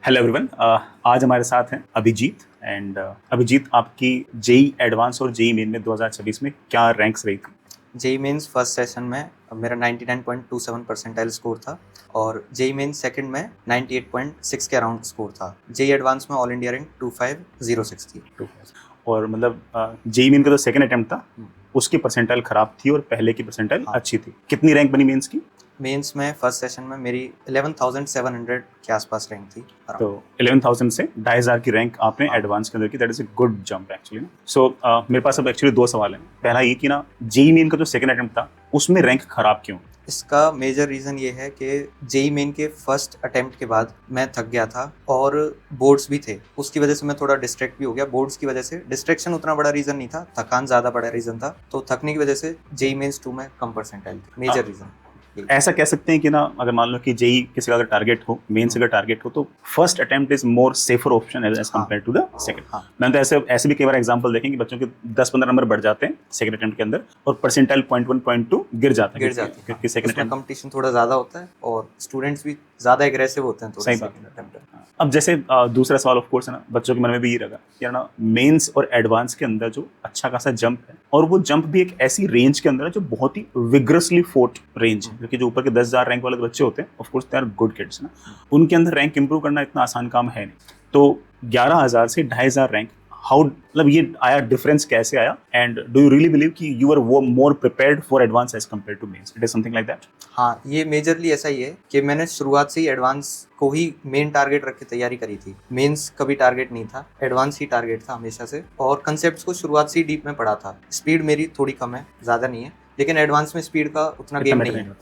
Hello everyone. आज हमारे साथ हैं अभिजीत एंड अभिजीत, आपकी जेई एडवांस और जेई मेन में 2026 में क्या रैंक्स रही थी? जेई मेंस फर्स्ट सेशन में मेरा 99.27 परसेंटाइल स्कोर था और जेई मेंस सेकंड में 98.6 के अराउंड स्कोर था। जेई एडवांस में ऑल इंडिया रैंक 2506 थी। और मतलब जेई मेन का जो सेकंड अटेम्प्ट था उसकी परसेंटाइल खराब थी और पहले की परसेंटाइल अच्छी थी। कितनी रैंक बनी मेंस की? मेंस में फर्स्ट सेशन में मेरी 11,700 के आसपास रैंक थी। तो 11,000 से 2,500 की रैंक आपने एडवांस के अंदर की। That is a good jump actually. So मेरे पास अब एक्चुअली दो सवाल हैं। पहला ये कि ना, जेई मेन का जो सेकंड अटेम्प्ट था उसमें रैंक खराब क्यों? इसका मेजर रीज़न ये है कि जेई मेन के फर्स्ट अटेम्प्ट के बाद मैं थक गया था और बोर्ड्स भी थे, उसकी वजह से मैं थोड़ा डिस्ट्रैक्ट भी हो गया। बोर्ड्स की वजह से डिस्ट्रैक्शन उतना बड़ा रीज़न नहीं था, थकान ज़्यादा बड़ा रीज़न था। तो थकने की वजह से जेई मेंस 2 में कम परसेंटाइल थी, मेजर रीज़न। ऐसा कह सकते हैं कि ना, अगर मान लो कि जेई किसी का अगर टारगेट हो, मेन से अगर टारगेट हो, तो first attempt is more safer option as compare to the second. मैंने तो ऐसे भी कई बार एग्जांपल देखे कि बच्चों के 10-15 नंबर बढ़ जाते हैं सेकंड अटेम्प्ट के अंदर और परसेंटाइल 0.1 0.2 गिर जाता है क्योंकि सेकंड अटेम्प्ट कंपटीशन थोड़ा ज़्यादा होता है और स्टूडेंट्स भी ज़्यादा एग्रेसिव होते हैं। सही बात। अब जैसे दूसरा सवाल ऑफ कोर्स है ना, बच्चों के मन में भी ये रहेगा कि ना, मेंस और एडवांस के अंदर जो अच्छा खासा जंप है और वो जंप भी एक ऐसी रेंज के अंदर है जो बहुत ही विग्रसली फोर्ट रेंज है, क्योंकि जो ऊपर के 10,000 रैंक वाले बच्चे होते हैं, of course they are good kids ना, उनके अंदर रैंक इंप्रूव करना इतना आसान काम है नहीं। तो 11,000 से 2,500 रैंक, हाउ, मतलब ये आया डिफरेंस कैसे आया? And do you really believe कि you are more prepared for advance as compare to mens? It is something like that? हाँ, ये मेजरली ऐसा ही है कि मैंने शुरुआत से ही एडवांस को ही मेन टारगेट रख के तैयारी करी थी। मेंस कभी टारगेट नहीं था, एडवांस ही टारगेट था हमेशा से। और कंसेप्ट्स को शुरुआत से ही डीप में पढ़ा था। स्पीड मेरी थोड़ी कम है, ज़्यादा नहीं है, लेकिन एडवांस में स्पीड का उतना गेम नहीं है।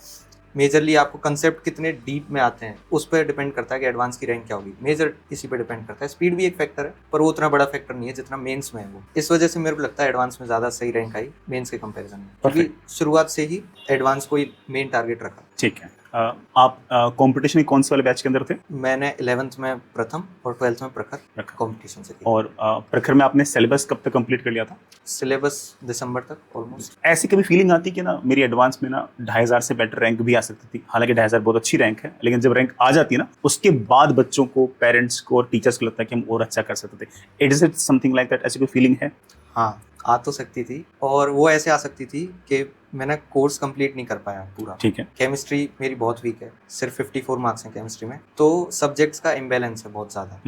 मेजरली आपको कंसेप्ट कितने डीप में आते हैं उस पर डिपेंड करता है कि एडवांस की रैंक क्या होगी। मेजर इसी पे डिपेंड करता है। स्पीड भी एक फैक्टर है, पर वो उतना बड़ा फैक्टर नहीं है जितना मेंस में है वो। इस वजह से मेरे को लगता है एडवांस में ज़्यादा सही रैंक आई मेंस के कंपैरिजन में, क्योंकि शुरुआत से ही एडवांस को ही मेन टारगेट रखा। ठीक है। आप कंपटीशन कौन से वाले बैच के अंदर थे? मैंने 11th में प्रथम और 12th में प्रखर कंपटीशन से किया। और प्रखर में आपने सिलेबस कब तक कंप्लीट कर लिया था? सिलेबस दिसंबर तक ऑलमोस्ट। ऐसी कभी फीलिंग आती कि ना, मेरी एडवांस में ना 2,500 से बेटर रैंक भी आ सकती थी? हालांकि 2,500 बहुत अच्छी रैंक है, लेकिन जब रैंक आ जाती है ना, उसके बाद बच्चों को, पेरेंट्स को और टीचर्स को लगता है कि हम और अच्छा कर सकते थे। It something like that? ऐसी कोई फीलिंग है? हाँ, आ तो सकती थी, और वो ऐसे आ सकती थी कि मैंने कोर्स कंप्लीट नहीं कर पाया पूरा। ठीक है। केमिस्ट्री मेरी बहुत वीक है, सिर्फ 54 मार्क्स हैं केमिस्ट्री में, तो सब्जेक्ट्स का इम्बैलेंस है बहुत ज़्यादा।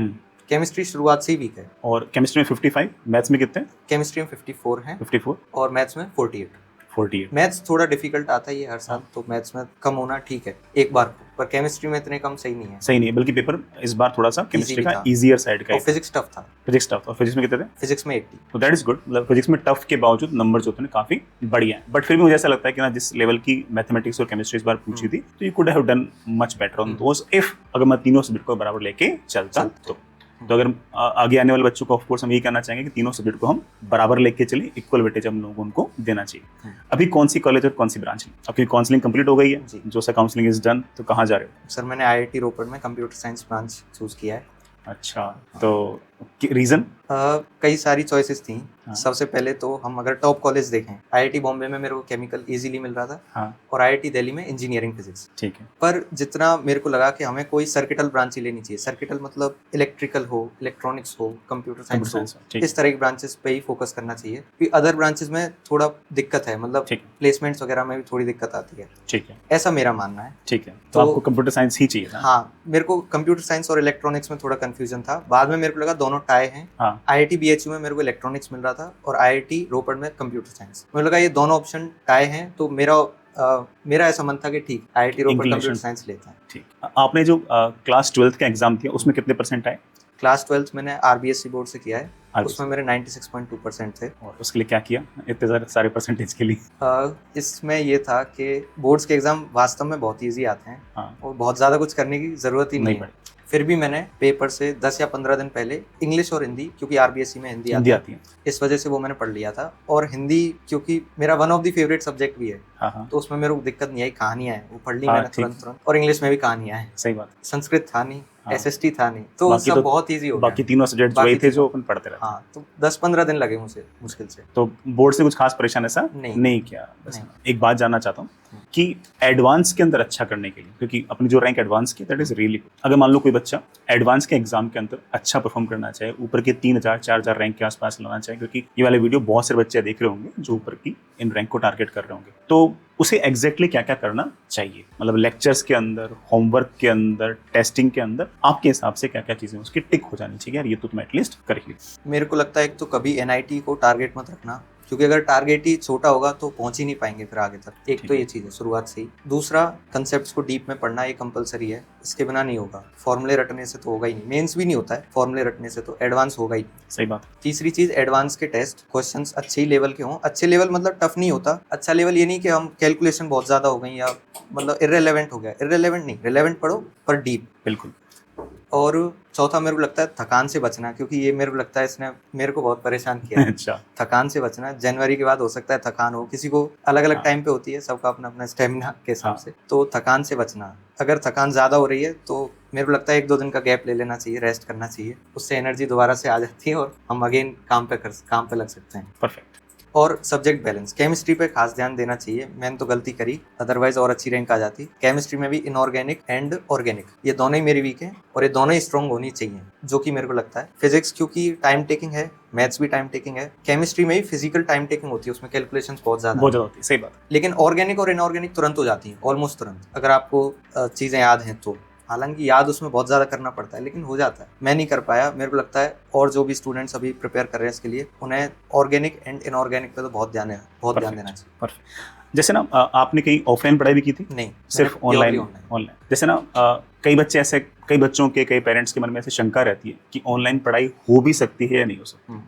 केमिस्ट्री शुरुआत से ही वीक है। और केमिस्ट्री में 55, मैथ्स में कितने? केमिस्ट्री में 54 है 54 और मैथ्स में 48। मैथ्स थोड़ा डिफिकल्ट आता ही है हर साल, तो मैथ्स में कम होना ठीक है एक बार को, पर केमिस्ट्री में इतने कम सही नहीं है, बल्कि पेपर इस बार थोड़ा सा केमिस्ट्री का इजियर साइड का है। फिजिक्स टफ था। और फिजिक्स में कितने थे? फिजिक्स में 80। तो दैट इज गुड। मतलब फिजिक्स में टफ के बावजूद नंबर जो थे काफी बढ़िया है। बट फिर भी मुझे ऐसा लगता है कि ना, जिस लेवल की मैथमेटिक्स और केमिस्ट्री इस बार पूछी थी, तो you could have done much better on those if, अगर मैं तीनों सब्जेक्ट को बराबर लेके चलता तो अगर आगे आने वाले बच्चों को ऑफ कोर्स हम यही कहना चाहेंगे कि तीनों सब्जेक्ट को हम बराबर लेके चले, इक्वल वेटेज हम लोगों उनको देना चाहिए। अभी कौन सी कॉलेज और कौन सी ब्रांच है? आपकी काउंसलिंग कंप्लीट हो गई है? जो सा काउंसलिंग इज डन, तो कहाँ जा रहे हो? सर, मैंने आईआईटी रोपड़ में कंप्यूटर साइंस ब्रांच चूज किया है। अच्छा, तो रीजन? कई सारी चॉइसेस थी। सबसे पहले तो हम अगर टॉप कॉलेज देखें, आईआईटी बॉम्बे में मेरे को केमिकल इजीली मिल रहा था, और आईआईटी दिल्ली में इंजीनियरिंग फिजिक्स। ठीक है। पर जितना मेरे को लगा कि हमें कोई सर्किटल ब्रांच ही लेनी चाहिए। सर्किटल मतलब इलेक्ट्रिकल हो, इलेक्ट्रॉनिक्स हो, कंप्यूटर साइंस हो, इस तरह की ब्रांचेस पे ही फोकस करना चाहिए। फिर अदर ब्रांचेस में थोड़ा दिक्कत है, मतलब प्लेसमेंट्स वगैरह में भी थोड़ी दिक्कत आती है। ठीक है, ऐसा मेरा मानना है। ठीक है, तो आपको कंप्यूटर साइंस ही चाहिए था? हाँ, मेरे को कंप्यूटर साइंस और इलेक्ट्रॉनिक्स में थोड़ा कंफ्यूजन था। बाद में मेरे को लगा दोनों टाई हैं। आईआईटी बीएचयू में मेरे को इलेक्ट्रॉनिक्स मिल रहा था और आईआईटी रोपड़ में कंप्यूटर साइंस। मुझे लगा ये दोनों ऑप्शन टाई हैं, तो मेरा ऐसा मन था कि ठीक, आईआईटी रोपड़ कंप्यूटर साइंस लेता है। ठीक। आपने जो क्लास 12th का एग्जाम दिया, उसमें कितने परसेंट आए? क्लास 12th मैंने आरबीएससी बोर्ड से किया है, उसमें मेरे 96.2% थे। और उसके लिए क्या किया इतने सारे परसेंटेज के लिए? इसमें ये था कि बोर्ड्स के एग्जाम वास्तव में बहुत ईजी आते हैं, और बहुत ज़्यादा कुछ करने की ज़रूरत ही नहीं है। फिर भी मैंने पेपर से 10 या 15 दिन पहले इंग्लिश और हिंदी, क्योंकि आरबीएससी में हिंदी आती है, इस वजह से वो मैंने पढ़ लिया था। और हिंदी क्योंकि मेरा one of the favourite subject भी है, हाँ हाँ, तो उसमें मेरे को दिक्कत नहीं आई, कहानियां हैं वो पढ़ ली हाँ, मैंने ठीक। तुरंत, और इंग्लिश में भी कहानियां हैं। सही बात। संस्कृत था नहीं, हाँ। एसएसटी था नहीं, तो बाकी सब तो बहुत ईजी हो बाकी गया। तीनों सब्जेक्ट्स वही बाकी थे जो तीनों, अपन पढ़ते रहते हाँ, तो 10-15 दिन लगे मुझे मुश्किल से। थे। तो बोर्ड से कुछ खास परेशान ऐसा नहीं। नहीं किया। बस नहीं। एक बात जानना चाहता हूँ कि एडवांस के अंदर अच्छा करने के लिए, क्योंकि अपनी जो रैंक एडवांस की दैट इज रियली गुड, अगर मान लो कोई बच्चा एडवांस के एग्जाम के अंदर अच्छा परफॉर्म करना चाहे, ऊपर के 3000 4000 रैंक के आसपास लाना चाहे, क्योंकि ये वाले वीडियो बहुत सारे बच्चे देख रहे होंगे जो ऊपर की इन रैंक को टारगेट कर रहे होंगे, तो उसे एग्जैक्टली क्या क्या करना चाहिए, मतलब लेक्चर्स के अंदर, होमवर्क के अंदर, टेस्टिंग के अंदर, आपके हिसाब से क्या क्या चीजें उसकी टिक हो जानी चाहिए, यार ये तो तुम एटलीस्ट कर ही ली। मेरे को लगता है एक तो कभी एनआईटी को टारगेट मत रखना, क्योंकि अगर टारगेट ही छोटा होगा तो पहुंच ही नहीं पाएंगे फिर आगे तक। एक तो ये चीज़ है शुरुआत से ही। दूसरा, कंसेप्ट्स को डीप में पढ़ना ये कंपलसरी है, इसके बिना नहीं होगा। फॉर्मूले रटने से तो होगा ही नहीं, मेंस भी नहीं होता है फॉर्मूले रटने से, तो एडवांस होगा ही नहीं। सही बात। तीसरी चीज, एडवांस के टेस्ट क्वेश्चंस अच्छे ही लेवल के हों। अच्छे लेवल मतलब टफ नहीं होता, अच्छा लेवल ये नहीं कि हम कैलकुलेशन बहुत ज्यादा हो गई या मतलब इररेलेवेंट हो गया, इररेलेवेंट नहीं, रिलेवेंट पढ़ो पर डीप। बिल्कुल। और चौथा मेरे को लगता है थकान से बचना, क्योंकि ये मेरे को लगता है इसने मेरे को बहुत परेशान किया है। अच्छा। थकान से बचना, जनवरी के बाद हो सकता है थकान हो, किसी को अलग अलग हाँ। टाइम पे होती है, सबका अपना अपना स्टेमिना के हिसाब हाँ। से। तो थकान से बचना, अगर थकान ज्यादा हो रही है तो मेरे को लगता है 1-2 दिन का गैप ले लेना चाहिए, रेस्ट करना चाहिए, उससे एनर्जी दोबारा से आ जाती है और हम अगेन काम पे लग सकते हैं। परफेक्ट। और सब्जेक्ट बैलेंस, केमिस्ट्री पे खास ध्यान देना चाहिए। मैंने तो गलती करी, अदरवाइज और अच्छी रैंक आ जाती। केमिस्ट्री में भी इनऑर्गेनिक एंड ऑर्गेनिक, ये दोनों ही मेरी वीक है और ये दोनों ही स्ट्रॉन्ग होनी चाहिए, जो कि मेरे को लगता है। फिजिक्स क्योंकि टाइम टेकिंग है, मैथ्स भी टाइम टेकिंग है, केमिस्ट्री में ही फिजिकल टाइम टेकिंग होती है, उसमें कैलकुलेशंस बहुत ज्यादा होती है। सही बात। लेकिन ऑर्गेनिक और इनऑर्गेनिक तुरंत हो जाती है, ऑलमोस्ट तुरंत, अगर आपको चीजें याद हैं तो। हालांकि याद उसमें बहुत ज्यादा करना पड़ता है, लेकिन हो जाता है। मैं नहीं कर पाया, मेरे को लगता है और जो भी स्टूडेंट्स अभी प्रिपेयर कर रहे हैं इसके लिए, उन्हें ऑर्गेनिक एंड इनऑर्गेनिक पे तो बहुत ध्यान देना चाहिए। परफेक्ट। जैसे ना आपने कहीं ऑफलाइन पढ़ाई भी की थी? नहीं, सिर्फ ऑनलाइन। ऑनलाइन जैसे ना कई बच्चों के, कई पेरेंट्स के मन में ऐसे शंका रहती है कि ऑनलाइन पढ़ाई हो भी सकती है या नहीं हो सकती।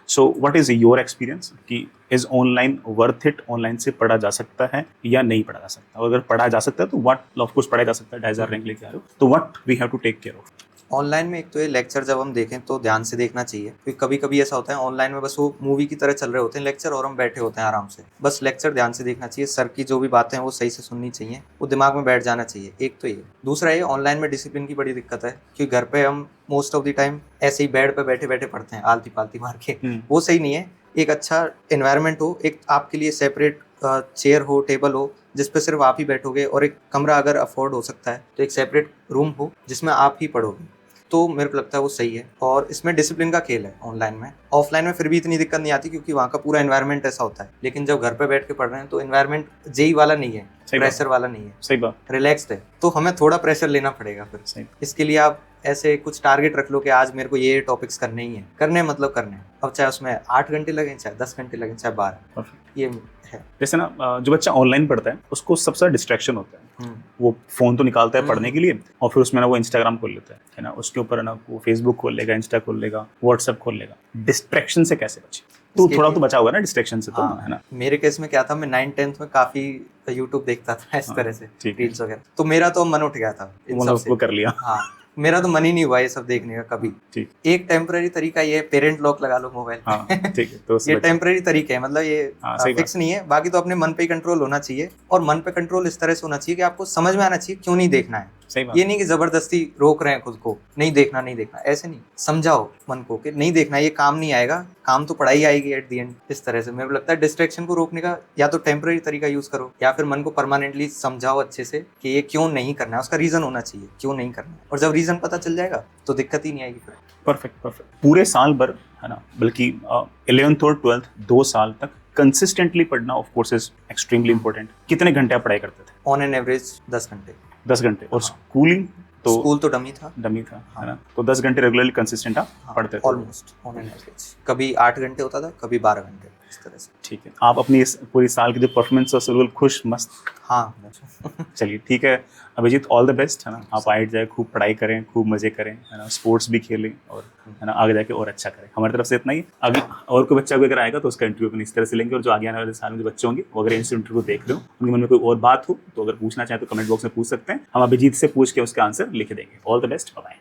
So what is your experience कि is online worth it, online से पढ़ा जा सकता है या नहीं पढ़ा जा सकता, और अगर पढ़ा जा सकता है तो व्हाट, ऑफ कोर्स पढ़ा जा सकता है, 2000 रैंक लेके आ रहे हो तो what we have to take care of. Online में एक तो ये लेक्चर जब हम देखें तो ध्यान से देखना चाहिए, क्योंकि कभी कभी ऐसा होता है ऑनलाइन में बस वो मूवी की तरह चल रहे होते हैं लेक्चर और हम बैठे होते हैं आराम से। बस लेक्चर ध्यान से देखना चाहिए, सर की जो भी बातें हैं वो सही से सुननी चाहिए, वो दिमाग में बैठ जाना चाहिए। एक तो ये। दूसरा ये, ऑनलाइन में डिसिप्लिन की बड़ी दिक्कत है, क्योंकि घर पे हम मोस्ट ऑफ द टाइम ऐसे ही बेड पे बैठे बैठे पढ़ते हैं, आलती पालती मार के, वो सही नहीं है। एक अच्छा एनवायरनमेंट हो, एक आपके लिए सेपरेट चेयर हो, टेबल हो, जिस पे सिर्फ आप ही बैठोगे, और एक कमरा अगर अफोर्ड हो सकता है तो एक सेपरेट रूम हो जिसमें आप ही पढ़ोगे, तो मेरे को लगता है वो सही है। और इसमें डिसिप्लिन का खेल है ऑनलाइन में। ऑफलाइन में फिर भी इतनी दिक्कत नहीं आती, क्योंकि वहाँ का पूरा एनवायरनमेंट ऐसा होता है। लेकिन जब घर पे बैठ के पढ़ रहे हैं तो एनवायरनमेंट जेई वाला नहीं है, प्रेशर वाला नहीं है, सही बात, रिलैक्स्ड है, तो हमें थोड़ा प्रेशर लेना पड़ेगा फिर। इसके लिए आप ऐसे कुछ टारगेट रख लो कि आज मेरे को ये टॉपिक्स करने ही है, करने मतलब करने। अब चाहे उसमें 8 घंटे लगे, चाहे 10 घंटे लगे, चाहे 12, ये है। जैसे ना जो बच्चा ऑनलाइन पढ़ता है उसको सबसे डिस्ट्रैक्शन होता है, वो फोन तो निकालता है पढ़ने के लिए, और फिर उसमें ना वो इंस्टाग्राम खोल लेता है ना, उसके ऊपर ना वो फेसबुक खोल लेगा, इंस्टा खोल लेगा, व्हाट्सएप खोल लेगा। डिस्ट्रैक्शन से कैसे बचे? तो थोड़ा तो बचा होगा ना डिस्ट्रैक्शन से, तो है ना। मेरे केस में क्या था, मैं 9th-10th में काफी यूट्यूब देखता था इस तरह से, रील्स वगैरह, तो मेरा तो मन उठ गया था इन सब से। कर लिया। हाँ, मेरा तो मन ही नहीं हुआ ये सब देखने का कभी। ठीक। एक टेम्पररी तरीका ये, पेरेंट लॉक लगा लो मोबाइल हाँ, ठीक है, तो ये टेम्पररी तरीका है, मतलब ये फिक्स नहीं है। बाकी तो अपने मन पे कंट्रोल होना चाहिए, और मन पे कंट्रोल इस तरह से होना चाहिए कि आपको समझ में आना चाहिए क्यों नहीं देखना है। ये नहीं कि जबरदस्ती रोक रहे हैं खुद को, नहीं देखना नहीं देखना, ऐसे नहीं। समझाओ मन को कि नहीं देखना, ये काम नहीं आएगा, काम तो पढ़ाई आएगी एट द एंड। इस तरह से मेरे को लगता है डिस्ट्रैक्शन को रोकने का या तो टेम्पररी तरीका यूज करो, या फिर मन को परमानेंटली समझाओ अच्छे से कि ये क्यों नहीं करना है, उसका रीजन होना चाहिए क्यों नहीं करना है, और जब रीजन पता चल जाएगा तो दिक्कत ही नहीं आएगी फिर। परफेक्ट। पूरे साल भर, है ना, बल्कि 11th और 12th 2 साल तक कंसिस्टेंटली पढ़ना of course is extremely important. कितने घंटे आप पढ़ाई करते थे? ऑन एन एवरेज 10 घंटे। 10 घंटे। और स्कूलिंग तो? स्कूल तो डमी था, है ना, तो 10 घंटे रेगुलरली कंसिस्टेंट आप पढ़ते थे? Almost on an average. कभी 8 घंटे होता था, कभी 12 घंटे, इस तरह से। ठीक है। आप अपनी इस पूरी साल की जो परफॉर्मेंस है बिल्कुल खुश, मस्त? हाँ। चलिए ठीक है अभिजीत, ऑल द बेस्ट, है ना। आप आइट जाए, खूब पढ़ाई करें, खूब मजे करें, है ना, स्पोर्ट्स भी खेलें, और है ना आगे जाके और अच्छा करें। हमारी तरफ से इतना ही। अभी और कोई बच्चा भी अगर आएगा तो उसका इंटरव्यू अपन इस तरह से लेंगे, और जो आगे आने वाले साल में जो बच्चे होंगे वो अगर इस इंटरव्यू देख रहे हो, उनके मन में कोई और बात हो तो अगर पूछना चाहे तो कमेंट बॉक्स में पूछ सकते हैं, हम अभिजीत से पूछ के उसका आंसर लिख देंगे। All the best, bye.